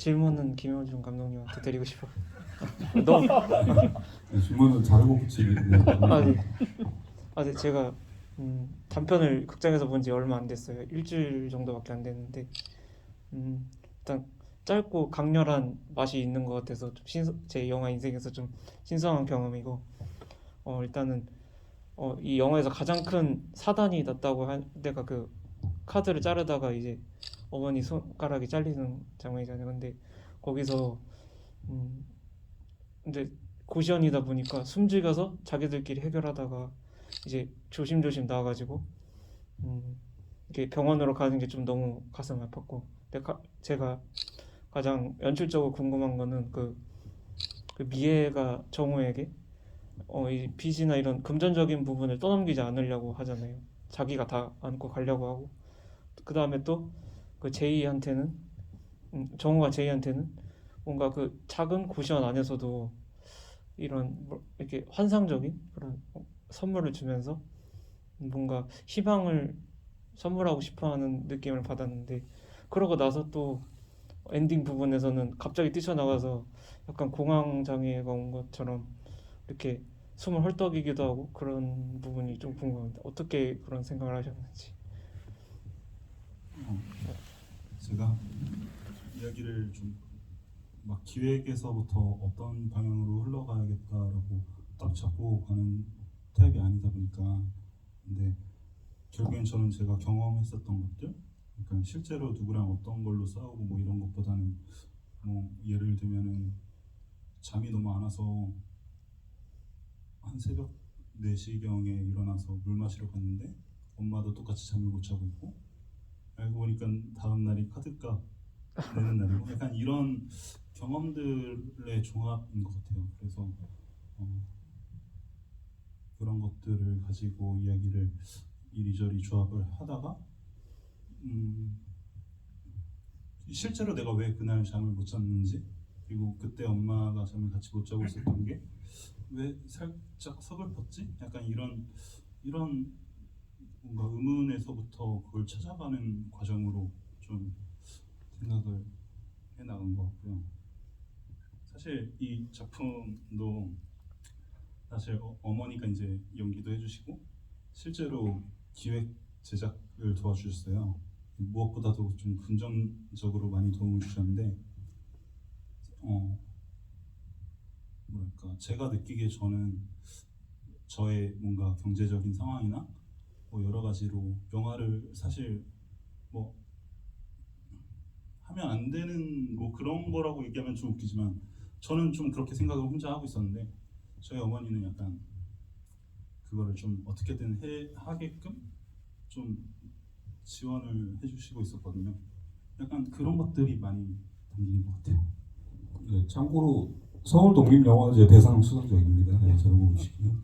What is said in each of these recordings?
질문은 김효준 감독님한테 드리고 싶어요. 너무 질문은 자르고 붙이기인데. 네. 네, 제가 단편을 극장에서 본 지 얼마 안 됐어요. 일주일 정도밖에 안 됐는데 일단 짧고 강렬한 맛이 있는 것 같아서 제 영화 인생에서 좀 신선한 경험이고 일단은 이 영화에서 가장 큰 사단이 났다고 한 데가 그 카드를 자르다가 이제 어머니 손가락이 잘리는 장면이잖아요. 근데 거기서 근데 고시원이다 보니까 숨죽여서 자기들끼리 해결하다가 이제 조심조심 나와가지고 이렇게 병원으로 가는 게 좀 너무 가슴 아팠고, 근데 제가 가장 연출적으로 궁금한 거는 그 미애가 정우에게 이 빚이나 이런 금전적인 부분을 떠넘기지 않으려고 하잖아요. 자기가 다 안고 가려고 하고, 그 다음에 또 그 제이한테는 정우가 제이한테는 뭔가 그 작은 고시원 안에서도 이런 이렇게 환상적인 그런 선물을 주면서 뭔가 희망을 선물하고 싶어하는 느낌을 받았는데, 그러고 나서 또 엔딩 부분에서는 갑자기 뛰쳐나가서 약간 공황 장애가 온 것처럼 이렇게 숨을 헐떡이기도 하고, 그런 부분이 좀 궁금합니다. 어떻게 그런 생각을 하셨는지. 제가 이야기를 좀 막 기획에서부터 어떤 방향으로 흘러가야겠다라고 딱 잡고 가는 타입이 아니다 보니까, 근데 결국엔 저는 제가 경험했었던 것들, 그러니까 실제로 누구랑 어떤 걸로 싸우고 뭐 이런 것보다는, 뭐 예를 들면은 잠이 너무 안 와서 한 새벽 4시경에 일어나서 물 마시러 갔는데 엄마도 똑같이 잠을 못 자고 있고, 알고 보니까 다음 날이 카드값 내는 날이고, 약간 이런 경험들의 종합인 것 같아요. 그래서 그런 것들을 가지고 이야기를 이리저리 조합을 하다가 실제로 내가 왜 그날 잠을 못 잤는지, 그리고 그때 엄마가 잠을 같이 못 자고 있었던 게 왜 살짝 서글펐지? 약간 이런 뭔가 의문에서부터 그걸 찾아가는 과정으로 좀 생각을 해나간 것 같고요. 사실 이 작품도 사실 어머니가 이제 연기도 해주시고 실제로 기획 제작을 도와주셨어요. 무엇보다도 좀 긍정적으로 많이 도움을 주셨는데, 뭐랄까, 제가 느끼기에 저는 저의 뭔가 경제적인 상황이나 뭐 여러 가지로 영화를 사실 뭐 하면 안 되는 뭐 그런 거라고 얘기하면 좀 웃기지만, 저는 좀 그렇게 생각을 혼자 하고 있었는데 저희 어머니는 약간 그거를 좀 어떻게든 하게끔 좀 지원을 해주시고 있었거든요. 약간 그런 것들이 많이 담긴 것 같아요. 네, 참고로 서울 독립영화제 대상 수상작입니다. 네, 저런 거 보시면.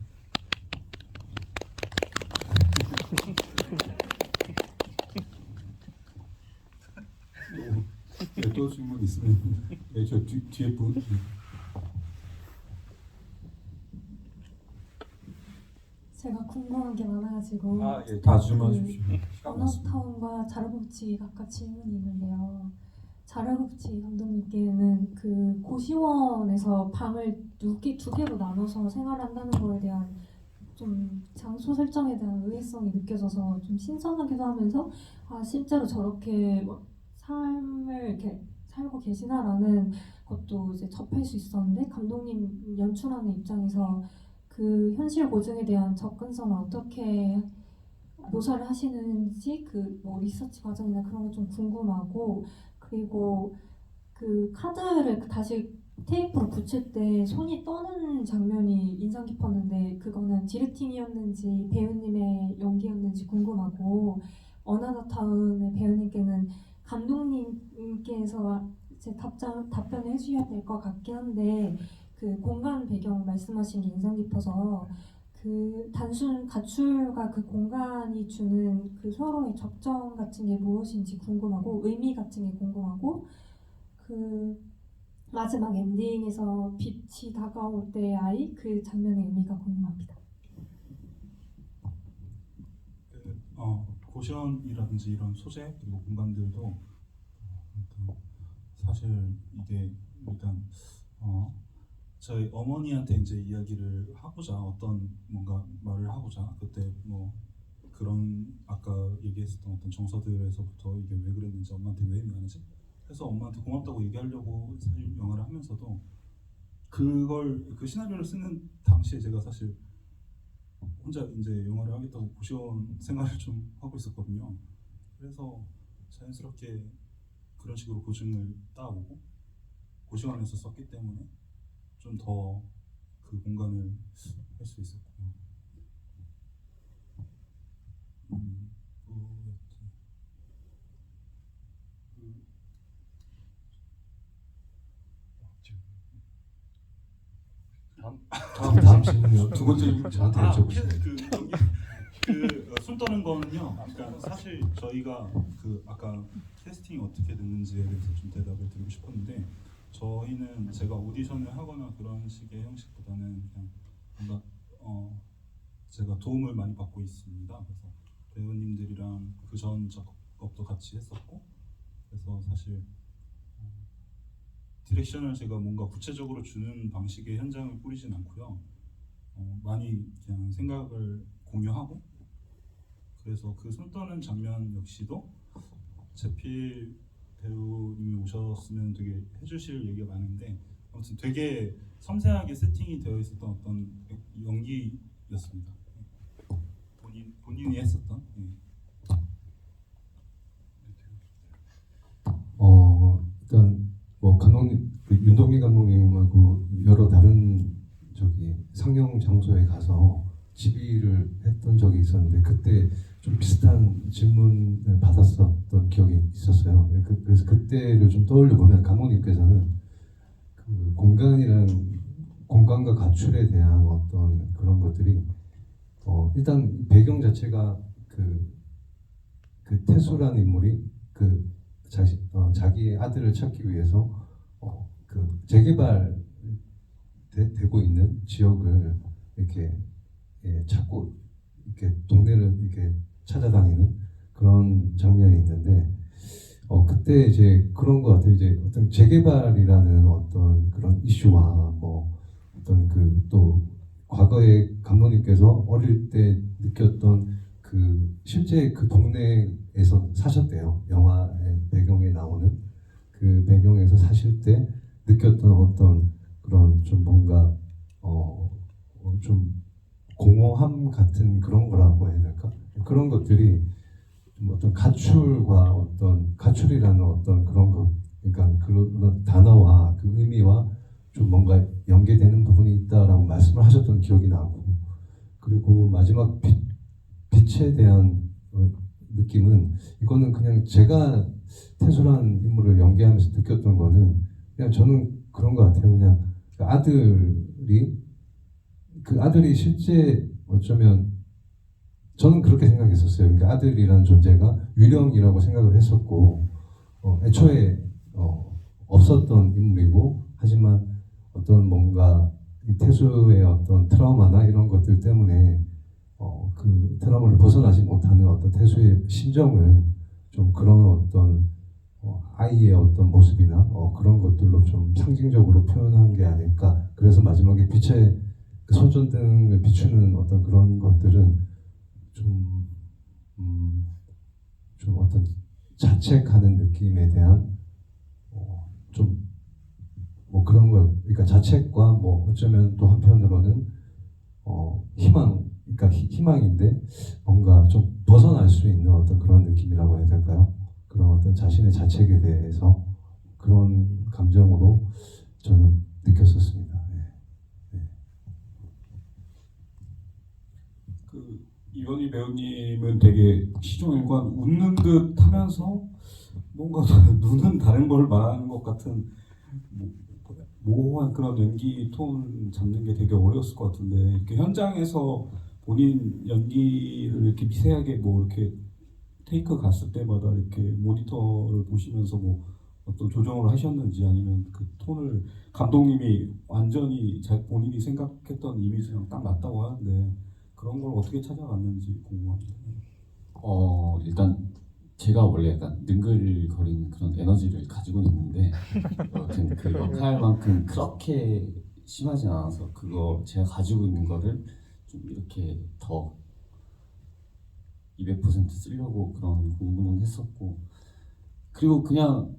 네, 또 질문 있으면 네, 저 뒤에 분. 제가 궁금한 게 많아가지고 예, 다 질문하십시오. 시간 많습니다. 어나타운과 자르보치 각각 질문이 있는데요. 자르보치 감독님께는 그 고시원에서 방을 두 개로 나눠서 생활한다는 거에 대한 좀 장소 설정에 대한 의외성이 느껴져서 좀 신선하기도 하면서 실제로 저렇게 뭐 삶을 이렇게 살고 계시나라는 것도 이제 접할 수 있었는데, 감독님 연출하는 입장에서 그 현실 고증에 대한 접근성을 어떻게 묘사를 하시는지 그 뭐 리서치 과정이나 그런 게 좀 궁금하고, 그리고 그 카드를 다시 테이프로 붙일 때 손이 떠는 장면이 인상 깊었는데, 그거는 디렉팅이었는지 배우님의 연기였는지 궁금하고, 어나더타운의 배우님께는 감독님께서 이제 답변을 해주셔야 될 것 같긴 한데, 그 공간 배경 말씀하신 게 인상 깊어서 그 단순 가출과 그 공간이 주는 그 서로의 적정 같은 게 무엇인지 궁금하고, 의미 같은 게 궁금하고, 그 마지막 엔딩에서 빛이 다가올 때의 아이, 그 장면의 의미가 궁금합니다. 고시원이라든지 이런 소재 그리고 공간들도 사실 이게 일단 저희 어머니한테 이제 이야기를 하고자 어떤 뭔가 말을 하고자 그때 뭐 그런 아까 얘기했었던 어떤 정서들에서부터 이게 왜 그랬는지 엄마한테 왜 미안하지? 해서 엄마한테 고맙다고 얘기하려고 사실 영화를 하면서도 그걸 그 시나리오를 쓰는 당시에 제가 사실 혼자 이제 영화를 하겠다고 고시원 생활을 좀 하고 있었거든요. 그래서 자연스럽게 그런 식으로 고증을 따오고 고시원에서 썼기 때문에 좀 더 그 공간을 할 수 있었고요. 뭐였지? 다음 질문이요. 두 번째 질문 저한테 여쭤보세요. 손 떠는 거는요. 그러니까 사실 저희가 그 아까 캐스팅이 어떻게 됐는지에 대해서 좀 대답을 드리고 싶었는데 저희는 제가 오디션을 하거나 그런 식의 형식보다는 그냥 뭔가 제가 도움을 많이 받고 있습니다. 그래서 배우님들이랑 그 전 작업도 같이 했었고 그래서 사실 디렉션을 제가 뭔가 구체적으로 주는 방식의 현장을 꾸리진 않고요. 많이 그냥 생각을 공유하고 그래서 그 손 떠는 장면 역시도 제필 배우님이 오셨으면 되게 해주실 얘기가 많은데 아무튼 되게 섬세하게 세팅이 되어 있었던 어떤 연기였습니다. 본인이 했었던. 일단 뭐 감독님 그 윤동기 감독님하고 여러 다른 상영 장소에 가서 지휘를 했던 적이 있었는데 그때 좀 비슷한 질문을 받았었던 기억이 있었어요. 그래서 그때를 좀 떠올려 보면 감독님께서는 그 공간과 가출에 대한 어떤 그런 것들이 일단 배경 자체가 그 태수라는 인물이 자기의 아들을 찾기 위해서 그 재개발 되고 있는 지역을 이렇게 찾고 이렇게 동네를 이렇게 찾아다니는 그런 장면이 있는데 그때 이제 그런 것 같아요. 이제 어떤 재개발이라는 어떤 그런 이슈와 뭐 어떤 그 또 과거에 감독님께서 어릴 때 느꼈던 그 실제 그 동네에서 사셨대요. 영화의 배경에 나오는 그 배경에서 사실 때 느꼈던 어떤 그런 좀 뭔가 좀 공허함 같은 그런 거라고 해야 될까? 그런 것들이 좀 어떤 가출이라는 어떤 그런 것, 그러니까 그런 단어와 그 의미와 좀 뭔가 연계되는 부분이 있다라고 말씀을 하셨던 기억이 나고, 그리고 마지막 빛에 대한 느낌은 이거는 그냥 제가 태수라는 인물을 연기하면서 느꼈던 거는 그냥 저는 그런 것 같아요. 그냥 그 아들이 실제 어쩌면 저는 그렇게 생각했었어요. 그러니까 아들이라는 존재가 유령이라고 생각을 했었고 애초에 없었던 인물이고 하지만 어떤 뭔가 태수의 어떤 트라우마나 이런 것들 때문에 그 트라우마를 벗어나지 못하는 어떤 태수의 심정을 좀 그런 어떤 아이의 어떤 모습이나 그런 것들로 좀 상징적으로 표현한 게 아닐까. 그래서 마지막에 빛의 그 손전등을 비추는 어떤 그런 것들은 좀 어떤 자책하는 느낌에 대한 좀 뭐 그런 걸, 그러니까 자책과 뭐 어쩌면 또 한편으로는 그러니까 희망인데 뭔가 좀 벗어날 수 있는 어떤 그런 느낌이라고 해야 될까요? 그런 어떤 자신의 자책에 대해서 그런 감정으로 저는 느꼈었습니다. 네. 그 이원희 배우님은 되게 시종일관 웃는 듯 하면서 뭔가 눈은 다른 걸 말하는 것 같은 모호한 그런 연기 톤 잡는 게 되게 어려웠을 것 같은데 이렇게 현장에서 본인 연기를 이렇게 미세하게 뭐 이렇게 테이크 갔을 때마다 이렇게 모니터를 보시면서 뭐 어떤 조정을 하셨는지 아니면 그 톤을 감독님이 완전히 본인이 생각했던 이미지랑 딱 맞다고 하는데 그런 걸 어떻게 찾아갔는지 궁금합니다. 일단 제가 원래 약간 능글거리는 그런 에너지를 가지고 있는데 여튼 그 역할만큼 그렇게 심하진 않아서 그거 제가 가지고 있는 거를 좀 이렇게 더 200% 쓰려고 그런 공부는 했었고, 그리고 그냥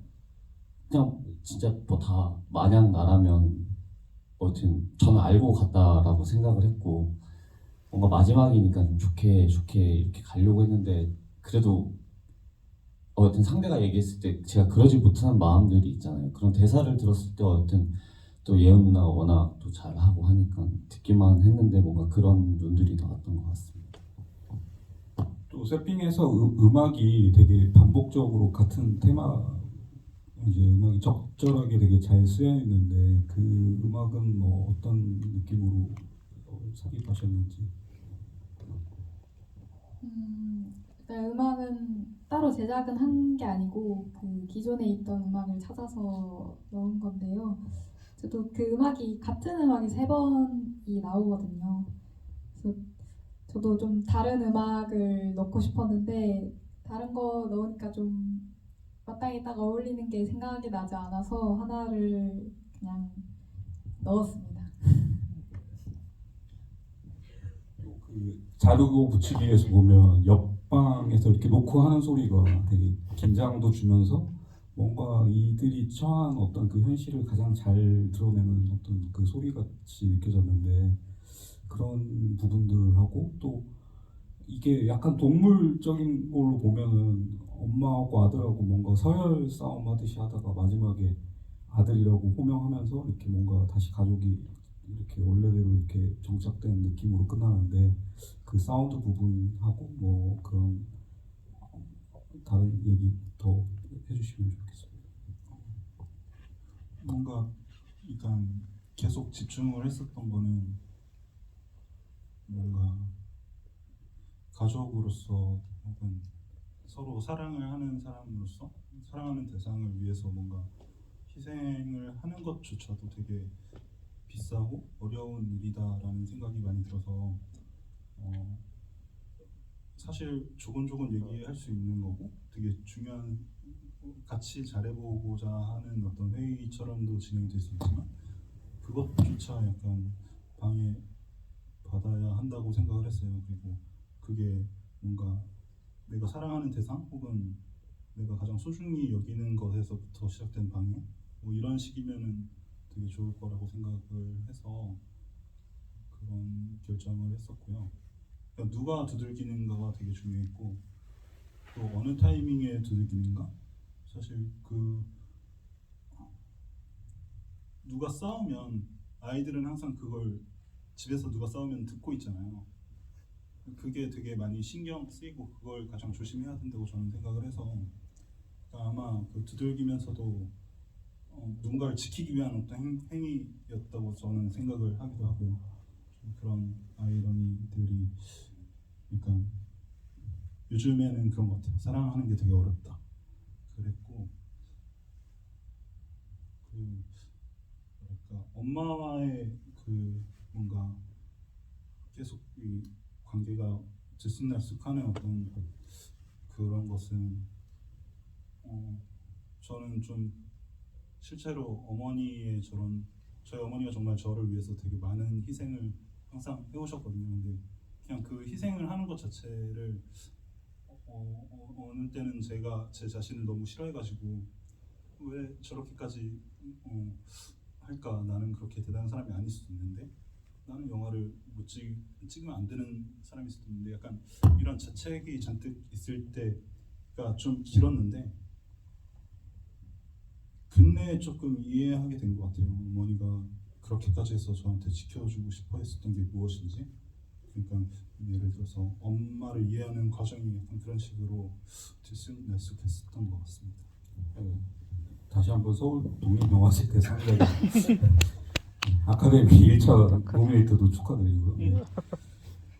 진짜 뭐 다 마냥 나라면 여튼 저는 알고 갔다라고 생각을 했고, 뭔가 마지막이니까 좀 좋게 이렇게 가려고 했는데, 그래도 여튼 상대가 얘기했을 때 제가 그러지 못하는 마음들이 있잖아요. 그런 대사를 들었을 때 여튼 또 예은 누나가 워낙 또 잘하고 하니까 듣기만 했는데 뭔가 그런 눈들이 나왔던 것 같습니다. 또 세핑에서 음악이 되게 반복적으로 같은 테마, 이제 음악이 적절하게 되게 잘 쓰여 있는데 그 음악은 뭐 어떤 느낌으로 삽입하셨는지. 일단 음악은 따로 제작은 한 게 아니고 그 기존에 있던 음악을 찾아서 넣은 건데요. 저도 그 음악이 같은 음악이 3번이 나오거든요. 그래서 저도 좀 다른 음악을 넣고 싶었는데 다른 거 넣으니까 좀 마땅히 딱 어울리는 게 생각이 나지 않아서 하나를 그냥 넣었습니다. 그 자르고 붙이기에서 보면 옆방에서 이렇게 놓고 하는 소리가 되게 긴장도 주면서 뭔가 이들이 처한 어떤 그 현실을 가장 잘 드러내는 어떤 그 소리 같이 느껴졌는데, 그런 부분들하고 또 이게 약간 동물적인 걸로 보면은 엄마하고 아들하고 뭔가 서열 싸움 하듯이 하다가 마지막에 아들이라고 호명하면서 이렇게 뭔가 다시 가족이 이렇게 원래대로 이렇게 정착된 느낌으로 끝나는데, 그 사운드 부분하고 뭐 그런 다른 얘기 더 해주시면 좋겠습니다. 뭔가 그러니까 계속 집중을 했었던 거는 뭔가 가족으로서 혹은 서로 사랑을 하는 사람으로서 사랑하는 대상을 위해서 뭔가 희생을 하는 것조차도 되게 비싸고 어려운 일이다라는 생각이 많이 들어서 사실 조곤조곤 얘기할 수 있는 거고 되게 중요한 같이 잘해보고자 하는 어떤 회의처럼도 진행이 될 수 있지만 그것조차 약간 방해받아야 한다고 생각을 했어요. 그리고 그게 뭔가 내가 사랑하는 대상 혹은 내가 가장 소중히 여기는 것에서부터 시작된 방해, 뭐 이런 식이면은 되게 좋을 거라고 생각을 해서 그런 결정을 했었고요. 그러니까 누가 두들기는가가 되게 중요했고 또 어느 타이밍에 두들기는가, 사실 그 누가 싸우면 아이들은 항상 그걸 집에서 누가 싸우면 듣고 있잖아요. 그게 되게 많이 신경 쓰이고 그걸 가장 조심해야 된다고 저는 생각을 해서, 그러니까 아마 그 두들기면서도 누군가를 지키기 위한 어떤 행위였다고 저는 생각을 하기도 하고요. 좀 그런 아이러니들이, 그러니까 요즘에는 그런 것 같아요. 사랑하는 게 되게 어렵다. 그랬고 그 뭐랄까 엄마와의 그 뭔가 계속 이 관계가 들쑥날쑥하는 어떤 그런 것은 저는 좀 실제로 어머니의 저희 어머니가 정말 저를 위해서 되게 많은 희생을 항상 해오셨거든요. 근데 그냥 그 희생을 하는 것 자체를 어느 때는 제가 제 자신을 너무 싫어해가지고 왜 저렇게까지 할까, 나는 그렇게 대단한 사람이 아닐 수도 있는데 나는 영화를 못 찍으면 안 되는 사람일 수도 있는데, 약간 이런 자책이 잔뜩 있을 때가 좀 길었는데 근래에 조금 이해하게 된 것 같아요. 어머니가 그렇게까지 해서 저한테 지켜주고 싶어 했었던 게 무엇인지. 그러니까 예를 들어서 엄마를 이해하는 과정이 약간 그런 식으로 들쑥날쑥했었던 것 같습니다. 다시 한번 서울 독립영화제 대상자를 아카데미 1차 노미네이트도 축하드리고요.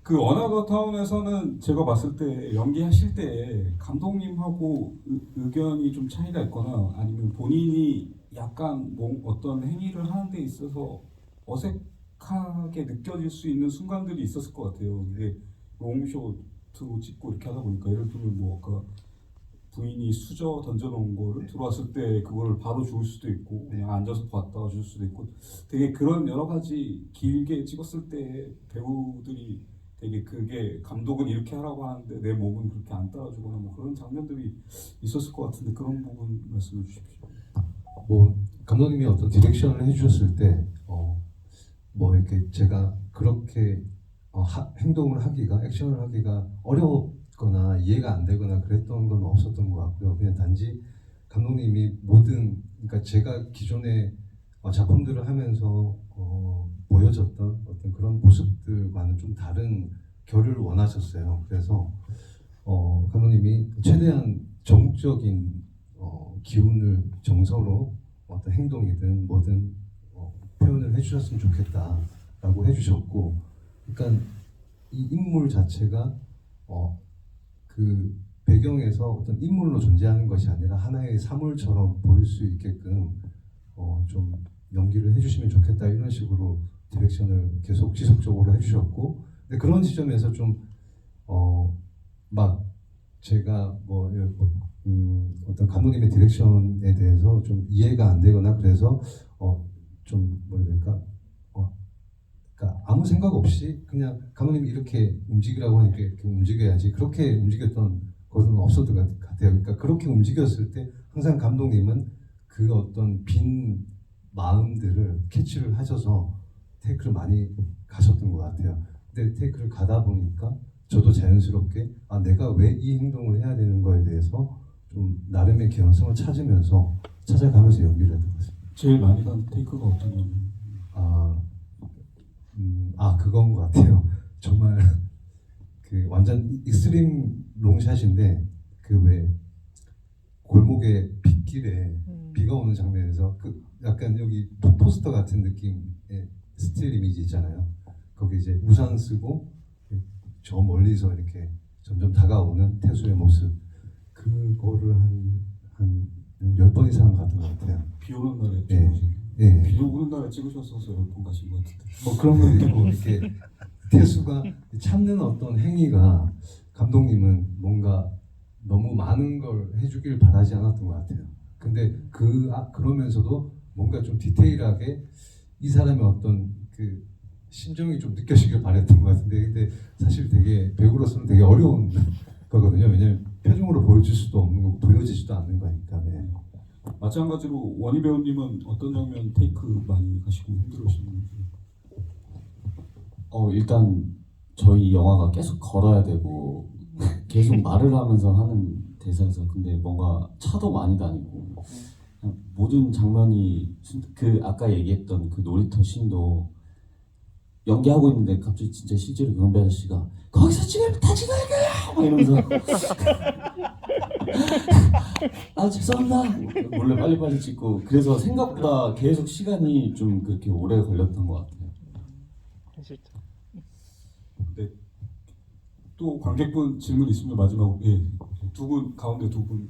그 어나더 타운에서는 제가 봤을 때 연기하실 때 감독님하고 의견이 좀 차이가 있거나 아니면 본인이 약간 어떤 행위를 하는 데 있어서 어색하게 느껴질 수 있는 순간들이 있었을 것 같아요. 이게 롱쇼트로 찍고 이렇게 하다 보니까 예를 들면 뭐 아까 부인이 수저 던져놓은 거를 들어왔을 때 그거를 바로 주울 수도 있고 그냥 앉아서 봤다가 줄 수도 있고 되게 그런 여러 가지 길게 찍었을 때 배우들이 되게 그게 감독은 이렇게 하라고 하는데 내 몸은 그렇게 안 따라주거나 뭐 그런 장면들이 있었을 것 같은데 그런 부분 말씀해 주십시오. 뭐 감독님이 어떤 디렉션을 해주셨을 때 뭐 이렇게 제가 그렇게 행동을 하기가 액션을 하기가 어려웠거나 이해가 안 되거나 그랬던 건 없었던 것 같고요. 그냥 단지 감독님이 모든 그러니까 제가 기존에 작품들을 하면서 보여줬던 어떤 그런 모습들과는 좀 다른 결을 원하셨어요. 그래서 감독님이 최대한 정적인 기운을 정서로 어떤 행동이든 뭐든 표현을 해주셨으면 좋겠다라고 해주셨고, 그러니까 이 인물 자체가 그 배경에서 어떤 인물로 존재하는 것이 아니라 하나의 사물처럼 보일 수 있게끔 좀 연기를 해주시면 좋겠다 이런 식으로 디렉션을 계속 지속적으로 해주셨고, 근데 그런 지점에서 좀 막 제가 어떤 감독님의 디렉션에 대해서 좀 이해가 안 되거나 그래서 좀 뭐라 해야 될까 그러니까 아무 생각 없이 그냥 감독님이 이렇게 움직이라고 하니까 이렇게 움직여야지 그렇게 움직였던 것은 없었던 것 같아요. 그러니까 그렇게 움직였을 때 항상 감독님은 그 어떤 빈 마음들을 캐치를 하셔서 테이크를 많이 가셨던 것 같아요. 근데 테이크를 가다 보니까 저도 자연스럽게 내가 왜 이 행동을 해야 되는 거에 대해서 좀 나름의 개연성을 찾아가면서 연기를 했던 것 같습니다. 제일 많이 간 테이크가 어떤 거예요? 그건 것 같아요. 정말 그 완전 익스트림 롱샷인데 그 왜 골목의 빗길에 비가 오는 장면에서 그 약간 여기 포스터 같은 느낌의 스틸 이미지 있잖아요. 거기 이제 우산 쓰고 저 멀리서 이렇게 점점 다가오는 태수의 모습, 그거를 한 10번 이상 갔던 것 같아요. 비 오는 날에 예. 찍으신 예. 비 오는 날에 찍으셨어서 10번 가신 것 같은데 뭐 그런 거 있고 이렇게 태수가 참는 어떤 행위가 감독님은 뭔가 너무 많은 걸 해주길 바라지 않았던 것 같아요. 근데 그러면서도 뭔가 좀 디테일하게 이 사람의 어떤 그 심정이 좀 느껴지길 바랬던 것 같은데, 근데 사실 되게 배우로서는 되게 어려운 거거든요. 왜냐면 표정으로 보여줄 수도 없는 거고 보여지지도 않는 거니까. 네. 마찬가지로 원희 배우님은 어떤 장면 테이크 많이 가시고 힘들으셨는지. 일단 저희 영화가 계속 걸어야 되고 계속 말을 하면서 하는 대사에서 근데 뭔가 차도 많이 다니고 그냥 모든 장면이 그 아까 얘기했던 그 놀이터 씬도 연기하고 있는데 갑자기 진짜 실제로 경비 아저씨가 거기서 지금 다 지나갈 거야! 막 이러면서 죄송합니다 몰래 빨리빨리 찍고 그래서 생각보다 계속 시간이 좀 그렇게 오래 걸렸던 것 같아요. 현실적. 또 관객분 질문 있으면 마지막으로 두 분 가운데 두 분.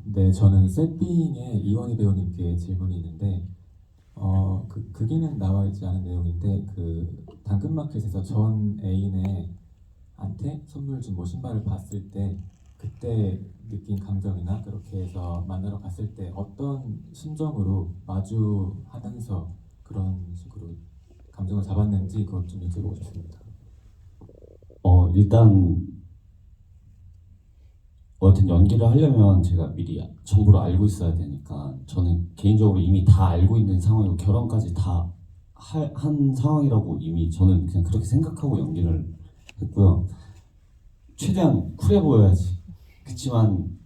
네, 저는 세핑의 이원희 배우님께 질문이 있는데, 극에는 나와 있지 않은 내용인데, 그 당근마켓에서 전 애인한테 선물 준 뭐 신발을 봤을 때, 그때 느낀 감정이나 그렇게 해서 만나러 갔을 때 어떤 심정으로 마주하면서 그런 식으로 감정을 잡았는지 그것 좀 여쭤보고 싶습니다. 일단 어쨌든 연기를 하려면 제가 미리 정보를 알고 있어야 되니까 저는 개인적으로 이미 다 알고 있는 상황이고 결혼까지 다 한 상황이라고 이미 저는 그냥 그렇게 생각하고 연기를 했고요. 최대한 쿨해 보여야지. 그치만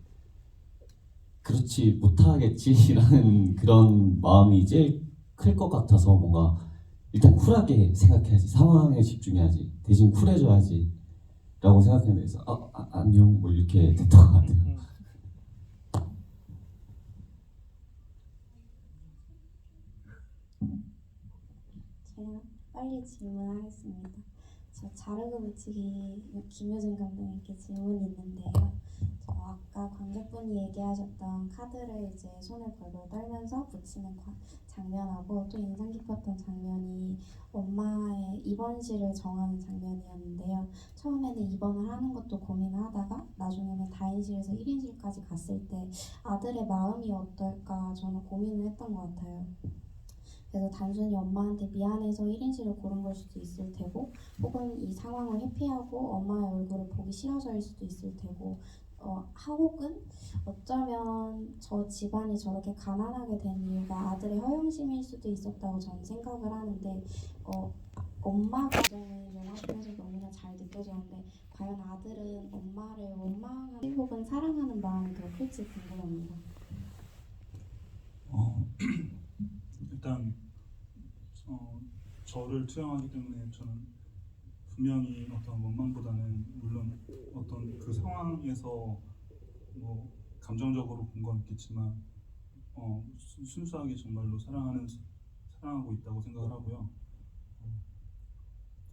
그렇지 못하겠지라는 그런 마음이 제일 클 것 같아서 뭔가 일단 쿨하게 생각해야지. 상황에 집중해야지. 대신 쿨해져야지 라고 생각했는데 안녕 뭐 이렇게 됐던 것 같아요. 제가 빨리 질문하겠습니다. 저 자르고 붙이기 김효준 감독님께 질문이 있는데요. 저 아까 관객분이 얘기하셨던 카드를 이제 손을 벌벌 떨면서 붙이는 장면하고 또 인상 깊었던 장면이 엄마의 입원실을 정하는 장면이었는데요. 처음에는 입원을 하는 것도 고민을 하다가 나중에는 다인실에서 1인실까지 갔을 때 아들의 마음이 어떨까 저는 고민을 했던 것 같아요. 그래서 단순히 엄마한테 미안해서 1인실을 고른 걸 수도 있을 테고 혹은 이 상황을 회피하고 엄마의 얼굴을 보기 싫어서일 수도 있을 테고 혹은 어쩌면 저 집안이 저렇게 가난하게 된 이유가 아들의 허영심일 수도 있었다고 저는 생각을 하는데 엄마 가정의 연합에서 너무나 잘 느껴졌는데 과연 아들은 엄마를 원망하는 혹은 사랑하는 마음이 더 클지 궁금합니다. 일단 저를 투영하기 때문에 저는 분명히 어떤 원망보다는 물론 어떤 그 상황에서 뭐 감정적으로 본 건 있겠지만 순수하게 정말로 사랑하고 있다고 생각을 하고요.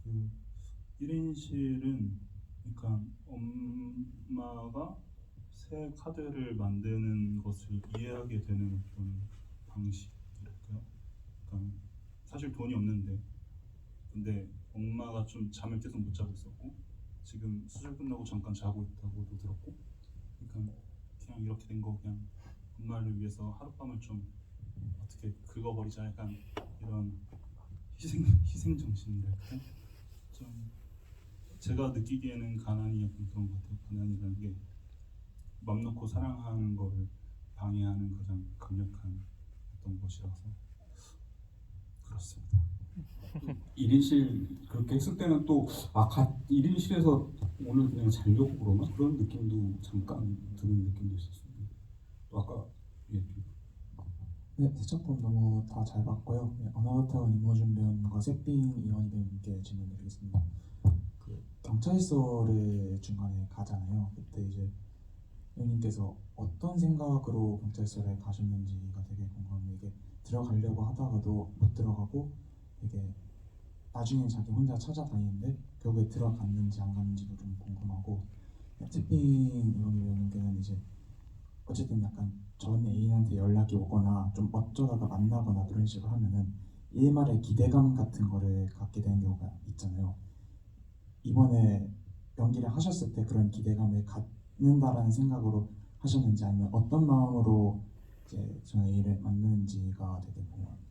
그 1인실은 그러니까 엄마가 새 카드를 만드는 것을 이해하게 되는 어떤 방식이랄까요? 그러니까 사실 돈이 없는데 근데 엄마가 좀 잠을 계속 못 자고 있었고 지금 수술 끝나고 잠깐 자고 있다고도 들었고 그러니까 그냥 이렇게 된 거 그냥 엄마를 위해서 하룻밤을 좀 어떻게 긁어버리자 약간 이런 희생 정신이랄까요? 좀 제가 느끼기에는 가난이 약간 그런 것 같아요. 가난이라는 게 맘 놓고 사랑하는 거를 방해하는 가장 강력한 어떤 것이라서 그렇습니다. 1인실 그렇게 했을 때는 또 1인실에서 오늘 그냥 자려고 그러나? 그런 느낌도 잠깐 드는 느낌도 있었습니다. 또 아까 네, 새 작품 너무 다 잘 봤고요. 네, 어나더타운 임호준 배우님과 세핑 이원희 배우님께 질문드리겠습니다. 그 경찰서를 중간에 가잖아요. 그때 이제 배우님께서 어떤 생각으로 경찰서에 가셨는지가 되게 궁금해요. 이게 들어가려고 하다가도 못 들어가고 이게 나중에 자기 혼자 찾아다니는데 결국에 들어갔는지 안 갔는지도 좀 궁금하고 세핑 이원희 배우님께는 이제 어쨌든 약간 전 애인한테 연락이 오거나 좀 어쩌다가 만나거나 그런 식으로 하면은 일말의 기대감 같은 거를 갖게 되는 경우가 있잖아요. 이번에 연기를 하셨을 때 그런 기대감을 갖는다라는 생각으로 하셨는지 아니면 어떤 마음으로 이제 전 애인을 만드는지가 되게 궁금합니다.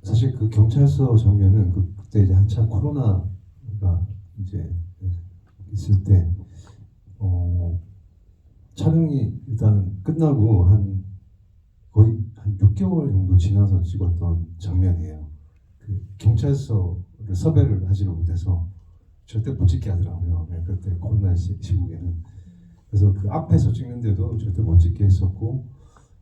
사실 그 경찰서 장면은 그때 이제 한참 코로나가 이제 있을 때 촬영이 일단 끝나고 거의 한 6개월 정도 지나서 찍었던 장면이에요. 그 경찰서를 섭외를 하지를 못해서 절대 못 찍게 하더라고요. 네, 그때 코로나 시국에는. 그래서 그 앞에서 찍는데도 절대 못 찍게 했었고,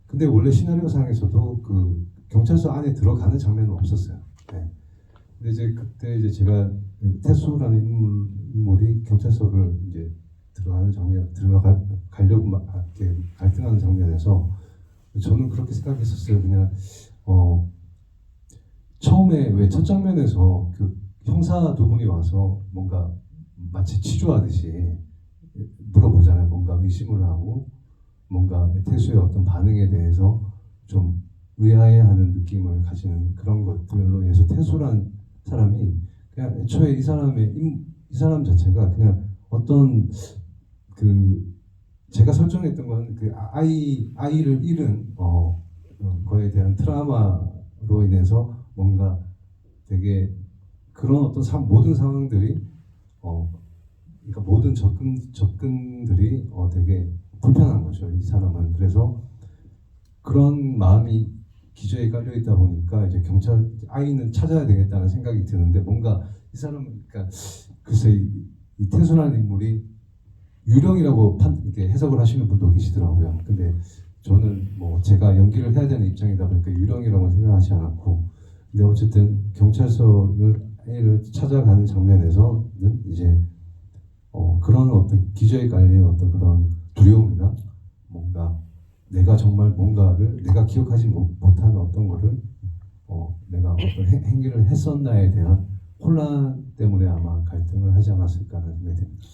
근데 원래 시나리오상에서도 그 경찰서 안에 들어가는 장면은 없었어요. 네. 근데 이제 그때 이제 제가 태수라는 인물이 경찰서를 이제 들어가는 장면, 가려고 막 이렇게 갈등하는 장면에서 저는 그렇게 생각했었어요. 그냥 처음에 왜 첫 장면에서 그 형사 두 분이 와서 뭔가 마치 취조하듯이 물어보잖아요. 뭔가 의심을 하고 뭔가 태수의 어떤 반응에 대해서 좀 의아해하는 느낌을 가지는 그런 것들로 인해서 태수란 사람이 그냥 애초에 이 사람 자체가 그냥 어떤 그 제가 설정했던 건 그 아이를 잃은 거에 대한 트라우마로 인해서 뭔가 되게 그런 어떤 모든 상황들이 그러니까 모든 접근들이 되게 불편한 거죠. 이 사람은. 그래서 그런 마음이 기저에 깔려 있다 보니까 이제 아이는 찾아야 되겠다는 생각이 드는데 뭔가 이 사람은 그러니까 글쎄 이 태수라는 인물이 유령이라고 이렇게 해석을 하시는 분도 계시더라고요. 근데 저는 뭐 제가 연기를 해야 되는 입장이다 보니까 유령이라고 생각하지 않았고, 근데 어쨌든 경찰서를 찾아가는 장면에서는 이제 그런 어떤 기저에 깔린 어떤 그런 두려움이나 뭔가 내가 정말 뭔가를 내가 기억하지 못하는 어떤 거를 내가 어떤 행위를 했었나에 대한 혼란 때문에 아마 갈등을 하지 않았을까라는 생각이 듭니다.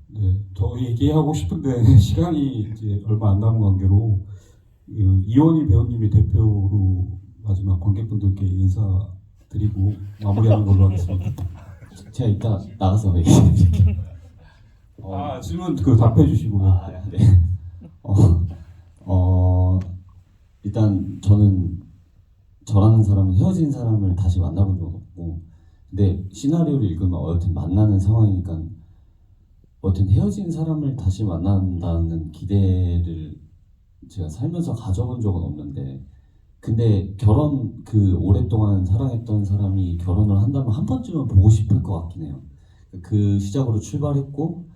네, 더 얘기하고 싶은데 시간이 이제 얼마 안 남은 관계로 이원희 배우님이 대표로 마지막 관객분들께 인사드리고 마무리하는 걸로 하겠습니다. 제가 이따 나가서 얘기해드릴게요. 질문 답해 주시고. 네. 일단 저는 저라는 사람은 헤어진 사람을 다시 만나본 적은 없고, 근데 시나리오를 읽으면 어쨌든 만나는 상황이니까 어쨌든 헤어진 사람을 다시 만난다는 기대를 제가 살면서 가져본 적은 없는데, 근데 오랫동안 사랑했던 사람이 결혼을 한다면 한 번쯤은 보고 싶을 것 같긴 해요. 그 시작으로 출발했고,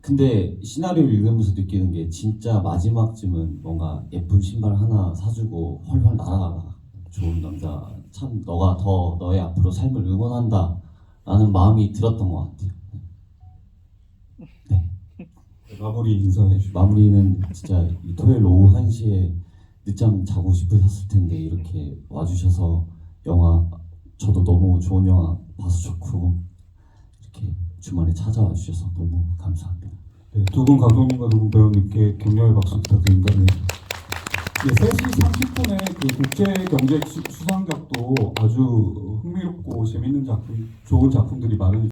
근데 시나리오를 읽으면서 느끼는 게 진짜 마지막쯤은 뭔가 예쁜 신발 하나 사주고 훨훨 날아가라, 좋은 남자, 참 너가 더 너의 앞으로 삶을 응원한다 라는 마음이 들었던 것 같아요. 네. 마무리 인사해 주시고. 마무리는 진짜 이 토요일 오후 1시에 늦잠 자고 싶으셨을 텐데 이렇게 와주셔서 영화, 저도 너무 좋은 영화 봐서 좋고 이렇게 주말에 찾아와 주셔서 너무 감사합니다. 네, 두 분 감독님과 두 분 배우님께 격려의 박수 부탁드립니다. 네. 3시 30분에 그 국제경제 수상작도 아주 흥미롭고 재밌는 작품, 좋은 작품들이 많으니까